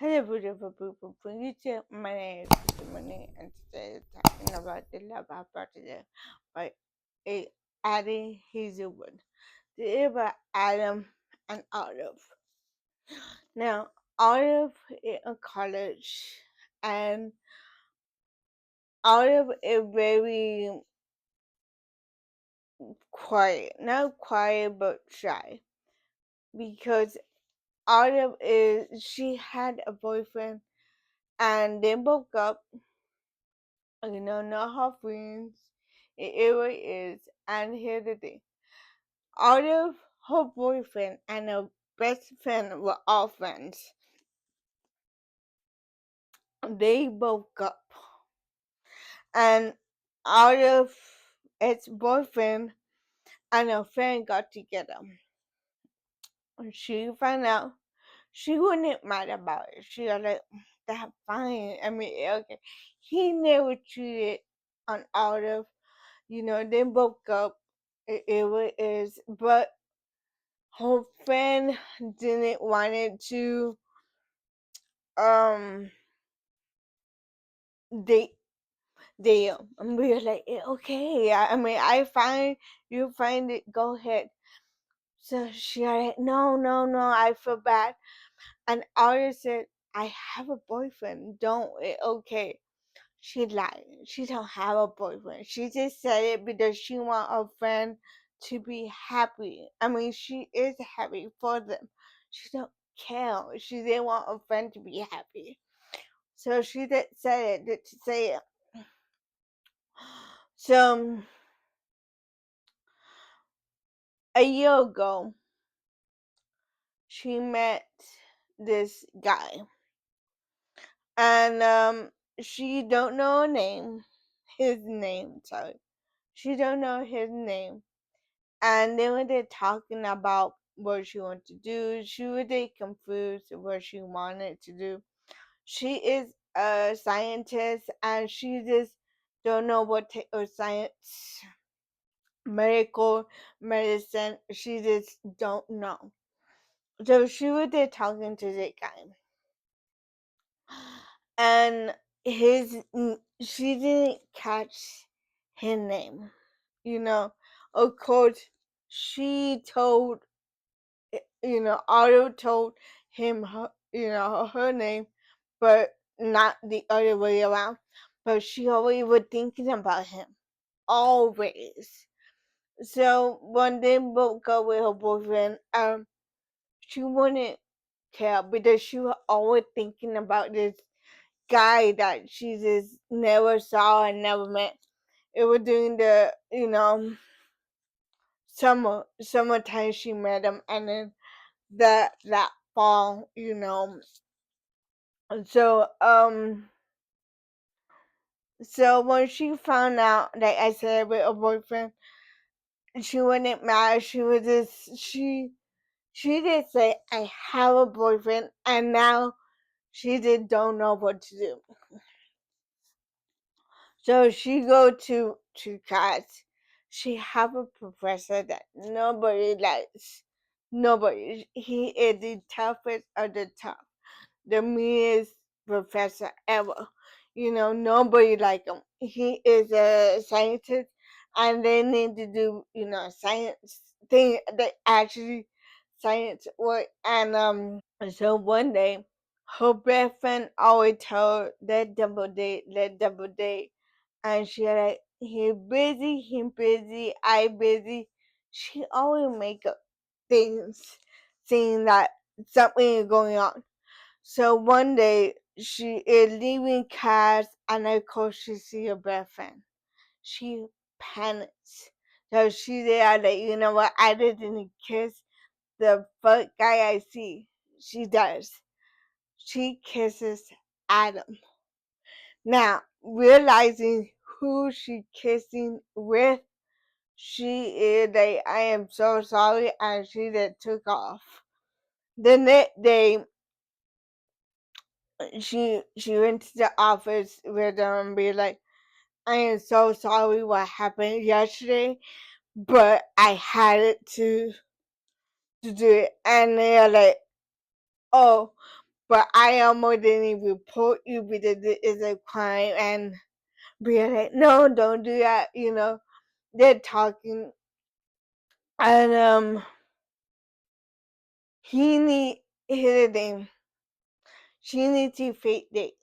Hello, beautiful people. Please check my name is Christmas and today talking about the love I brought today by Adam Hazelwood. Today about Adam and Olive. Now, Olive is in college and Olive is very quiet. Not quiet, but shy. Because Olive she had a boyfriend and they broke up. Not her friends. It really is. And here's the thing. Out of her boyfriend and her best friend were all friends. They broke up. And out of its boyfriend and her friend got together. She found out she wasn't mad about it. She was like, that's fine. I mean, okay. He never cheated on Olive. They broke up. It really is. But her friend didn't wanted to um date them. And we were like, okay, I mean I find you find it, go ahead. So she was like, no, no, no, I feel bad. And Aria said, I have a boyfriend, don't okay. She lied. She don't have a boyfriend. She just said it because she want her friend to be happy. I mean, she is happy for them. She don't care. She didn't want her friend to be happy. So she did say it to say it. So a year ago, she met this guy, and she don't know his name. Sorry, she don't know his name. And then when they're talking about what she wanted to do, she was confused what she wanted to do. She is a scientist and she just don't know what type of science, medical, medicine, she just don't know. So she was there talking to the guy. And she didn't catch his name. Of course, she told Otto told him her name, but not the other way around. But she always was thinking about him, always. So when they broke up with her boyfriend, she wouldn't care because she was always thinking about this guy that she just never saw and never met. It was during the summertime she met him, and then that fall, so so when she found out, like I said, with her boyfriend, she wasn't mad. She was just she did say, I have a boyfriend, and now she just don't know what to do. So she go to class. She have a professor that nobody likes. Nobody. He is the toughest of the tough, the meanest professor ever. Nobody like him. He is a scientist, and they need to do science thing that actually science work. And so one day, her best friend always tell her, let double date, and she like, he busy, I busy. She always make up things, saying that something is going on. So one day she is leaving class and of course she see her best friend. She panics. So she there like, you know what, I didn't kiss the first guy I see. She does. She kisses Adam. Now, realizing who she kissing with, she is like, I am so sorry, and she just took off. The next day, she went to the office with them and be like, I am so sorry what happened yesterday, but I had it to do it. And they're like, oh. but I almost didn't report you because it is a crime, and be like, no, don't do that, they're talking, and he need here's the thing, she needs to fake date.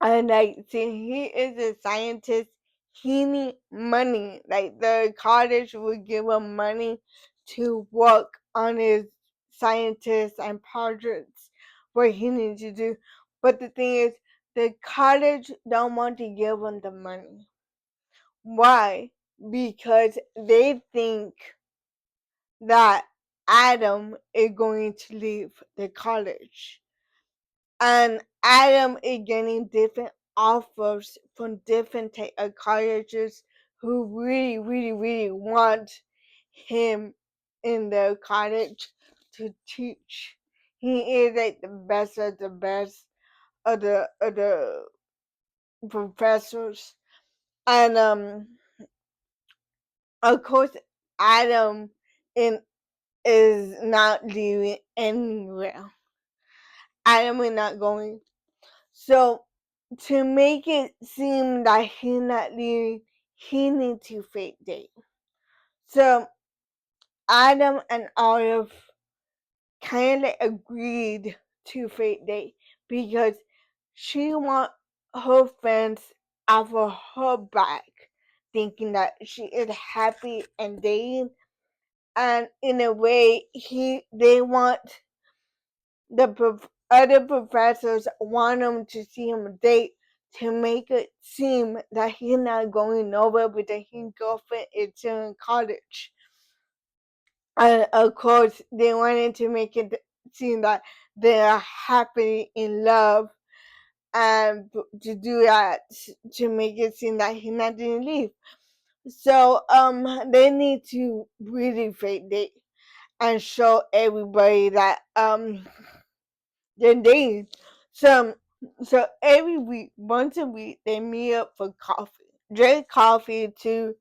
And like, since he is a scientist, he need money. Like the college would give him money to work on his scientists and projects, what he needs to do. But the thing is, the college don't want to give him the money. Why? Because they think that Adam is going to leave the college, and Adam is getting different offers from different type of colleges who really, really, really want him in their college to teach. He is like the best of the best of the professors, and of course Adam in is not leaving anywhere. Adam is not going. So to make it seem like he's not leaving, he needs to fake date. So Adam and Olive kind of like agreed to fake date because she want her friends off of her back, thinking that she is happy and dating, and in a way, they want other professors want him to see him date to make it seem that he's not going nowhere because his girlfriend is still in college. And of course, they wanted to make it seem that they are happily in love, and to do that, to make it seem that he's not going to leave. So they need to really fake date and show everybody that they're dating. So so every week, once a week, they meet up for coffee. Drink coffee to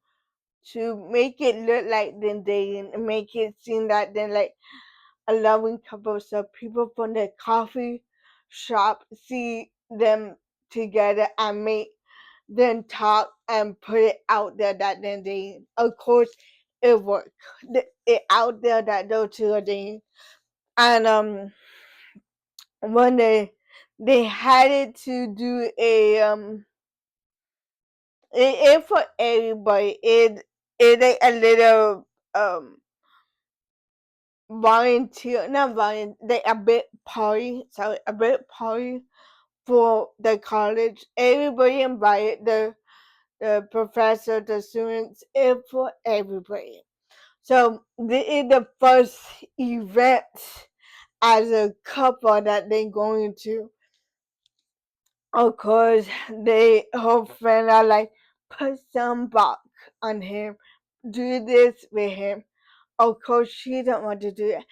make it look like they're dating and make it seem that they're like a loving couple. So people from the coffee shop see them together and make them talk and put it out there that they're dating. Of course, it worked. It out there that those two are dating. And one day they had it to do a it for everybody. It like a little volunteer, not volunteer, like a bit party, sorry, a bit party for the college. Everybody invited the professor, the students, it for everybody. So this is the first event as a couple that they're going to. Of course, they her friend are like, put some buck on him, do this with him. Of course, she don't want to do it,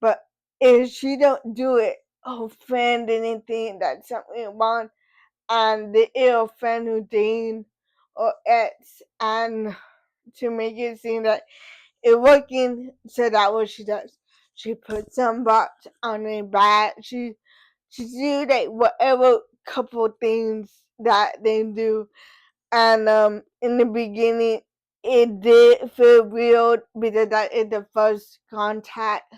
but if she don't do it, her friend didn't think that something wrong, and the ill friend who dating or ex, and to make it seem that it working, so that what she does. She puts some box on her back. She do like whatever couple things that they do, and in the beginning it did feel weird because that is the first contact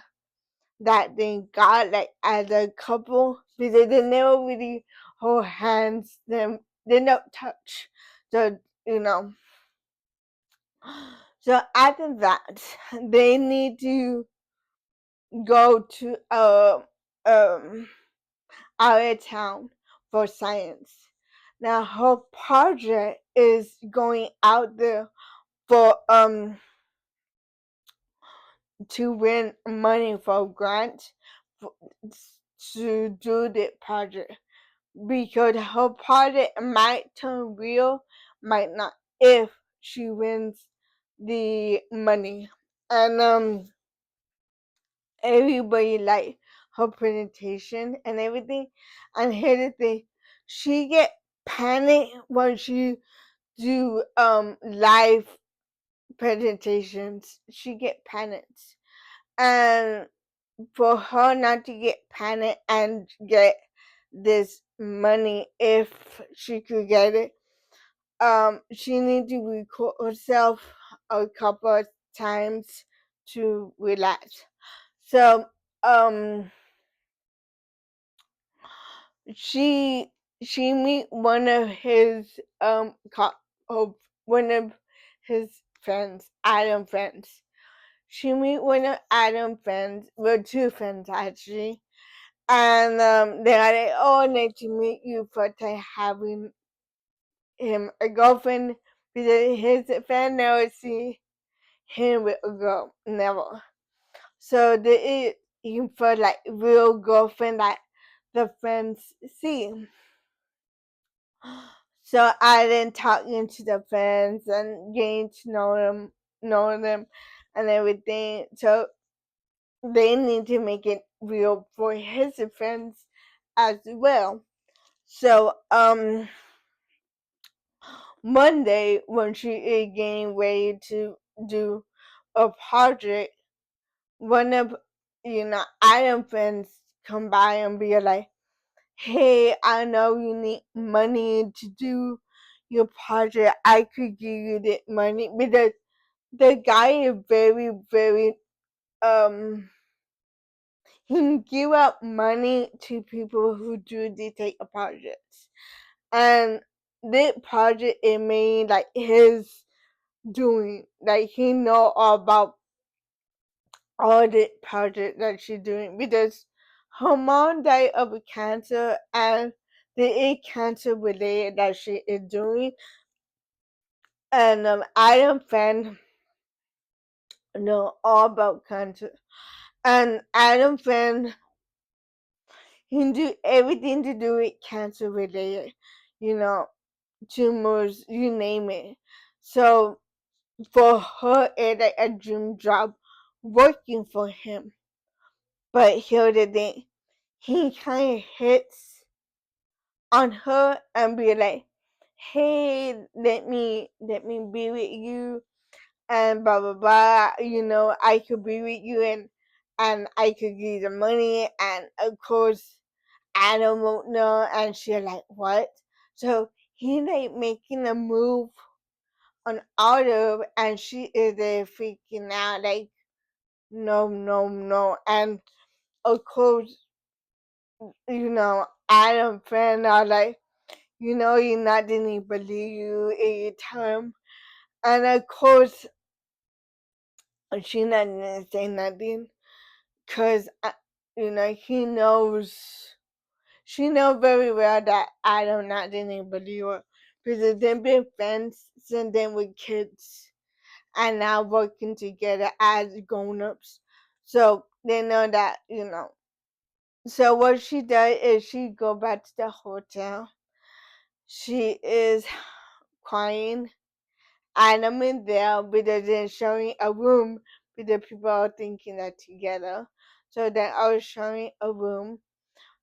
that they got like as a couple, because they never really hold hands, them they don't touch, so you know. So after that, they need to go to out of town for science. Now her project is going out there for to win money for a grant for, to do the project, because her project might turn real, might not, if she wins the money. And everybody like her presentation and everything. And here's the thing, she get panic when she do live presentations. She get panicked. And for her not to get panicked and get this money if she could get it. She need to record herself a couple of times to relax. So um she she meet one of his of one of his friends, Adam friends. She meet one of Adam friends, well, two friends actually, and they're like, "Oh, nice to meet you," for having him a girlfriend because his friend never see him with a girl, never. So they even for like real girlfriend that the friends see. So I then talking to the friends and getting to know them, and everything. So they need to make it real for his friends as well. So Monday when she is getting ready to do a project, one of Adam friends come by and be like, "Hey, I know you need money to do your project. I could give you the money," because the guy is very, very he can give out money to people who do these type of projects. And this project it made like his doing. Like he know all about all the project that she's doing because her mom died of cancer and the cancer related that she is doing. And Adam fan know all about cancer. And Adam fan he can do everything to do with cancer related, you know, tumors, you name it. So for her it's like a dream job working for him. But here the thing, he kind of hits on her and be like, "Hey, let me be with you," and blah blah blah. I could be with you and I could give you the money, and of course Adam won't know, and she's like, "What?" So he like making a move on Autumn, and she is there freaking out like, "No, no, no," and of course Adam friend are like, you're not didn't believe you in your time. And of course, she not gonna say nothing because, he knows, she know very well that Adam not didn't believe her because they've been friends since they were kids and now working together as grown-ups. So they know that, So what she does is she go back to the hotel. She is crying. And I'm in there because they're showing a room because people are thinking that together. So then I was showing a room.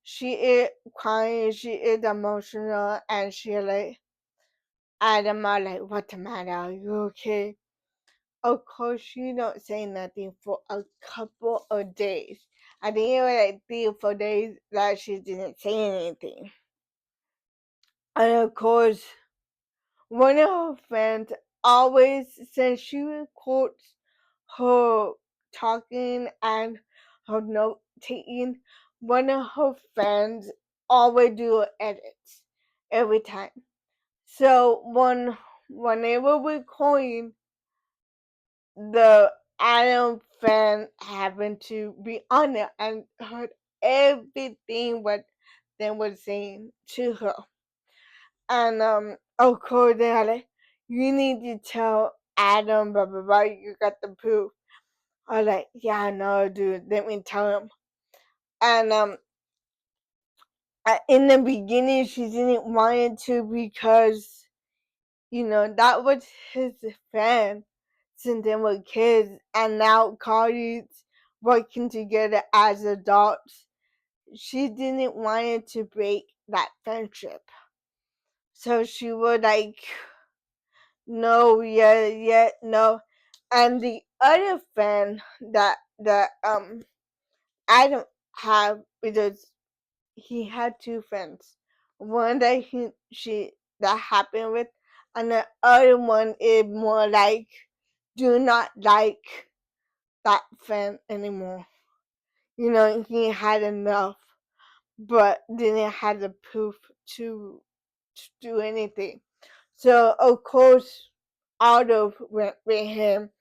She is crying, she is emotional, and she like, Adam are like, "What the matter? Are you okay?" Of course, she don't say nothing for a couple of days. I think it was like 3 or 4 days that she didn't say anything. And of course, one of her friends always, since she records her talking and her note taking, one of her friends always do edits every time. So when they were recording, the Adam fan happened to be on it and heard everything what they were saying to her. And of course they're like, "You need to tell Adam blah blah blah, you got the proof." I was like, "Yeah, no, dude, let me tell him." And in the beginning she didn't want it to because that was his friend since they were kids, and now Cardi's working together as adults. She didn't want it to break that friendship, so she was like, "No, yeah, yeah, no." And the other friend that I don't have because he had two friends. One that that happened with, and the other one is more like do not like that friend anymore. You know, he had enough, but didn't have the proof to do anything. So of course, Otto went with him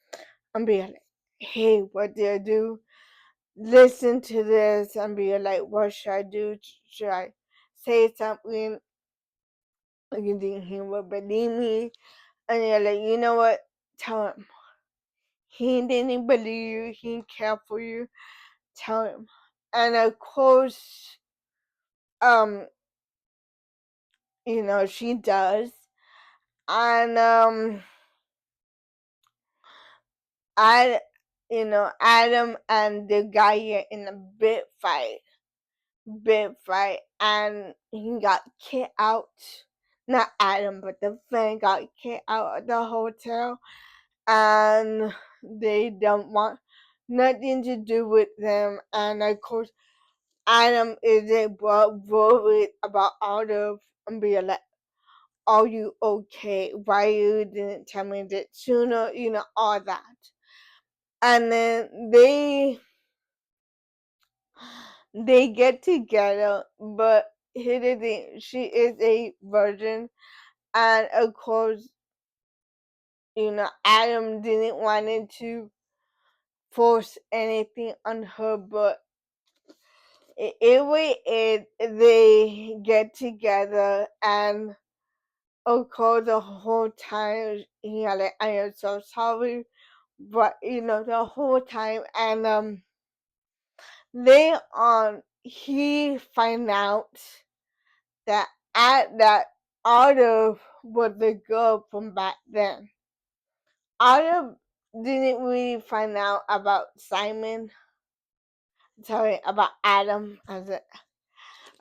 and be like, "Hey, what did I do? Listen to this," and be like, "What should I do? Should I say something?" And you think he would believe me? And you're like, you know what? Tell him. He didn't believe you. He didn't care for you. Tell him. And of course, um, she does. And I, Adam and the guy are in a big fight, and he got kicked out. Not Adam, but the friend got kicked out of the hotel, and they don't want nothing to do with them. And of course, Adam is worried about all of and be like, "Are you okay? Why you didn't tell me that sooner?" All that. And then they get together, but here's the thing: she is a virgin, and of course, Adam didn't want to force anything on her, but they get together, and of course the whole time he had like, "I am so sorry," but the whole time, and later on he find out that Olive was the girl from back then. Olive didn't really find out about Simon. Sorry, about Adam.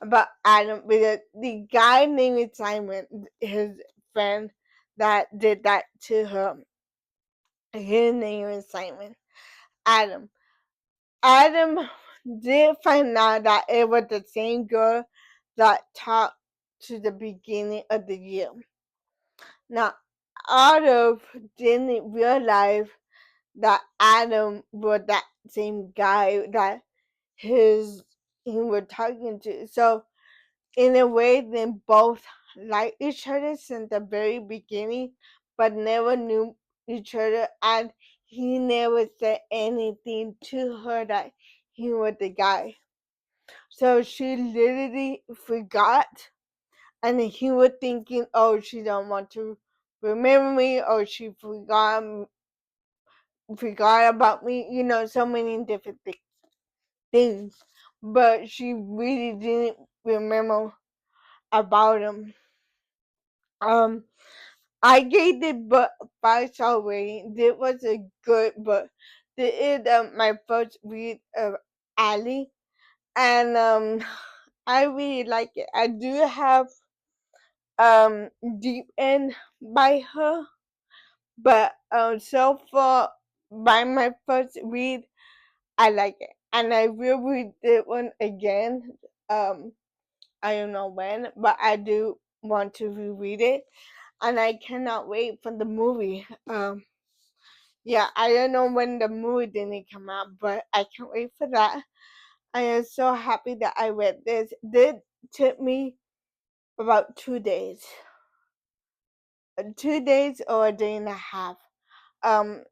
About Adam, because the guy named Simon, his friend that did that to her, his name is Simon. Adam. Adam did find out that it was the same girl that talked to the beginning of the year. Now, Olive didn't realize that Adam was that same guy that he was talking to. So in a way, they both liked each other since the very beginning, but never knew each other, and he never said anything to her that he was the guy. So she literally forgot, and he was thinking, "Oh, she don't want to remember me, or she forgot about me." So many different things, but she really didn't remember about him. Um, I gave the book 5-star rating. It was a good book. This is my first read of Ali, and I really like it. I do have Deep End by her, but so far by my first read, I like it, and I will read it one again. Um, I don't know when, but I do want to reread it, and I cannot wait for the movie. Yeah, I don't know when the movie didn't come out, but I can't wait for that. I am so happy that I read this. This took me about 2 days, 2 days or a day and a half. Um,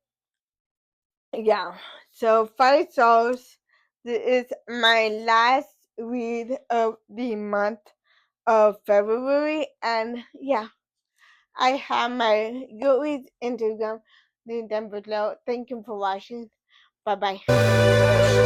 yeah. So 5 stars. This is my last read of the month of February, and yeah, I have my Goodreads Instagram linked down below. Thank you for watching. Bye bye.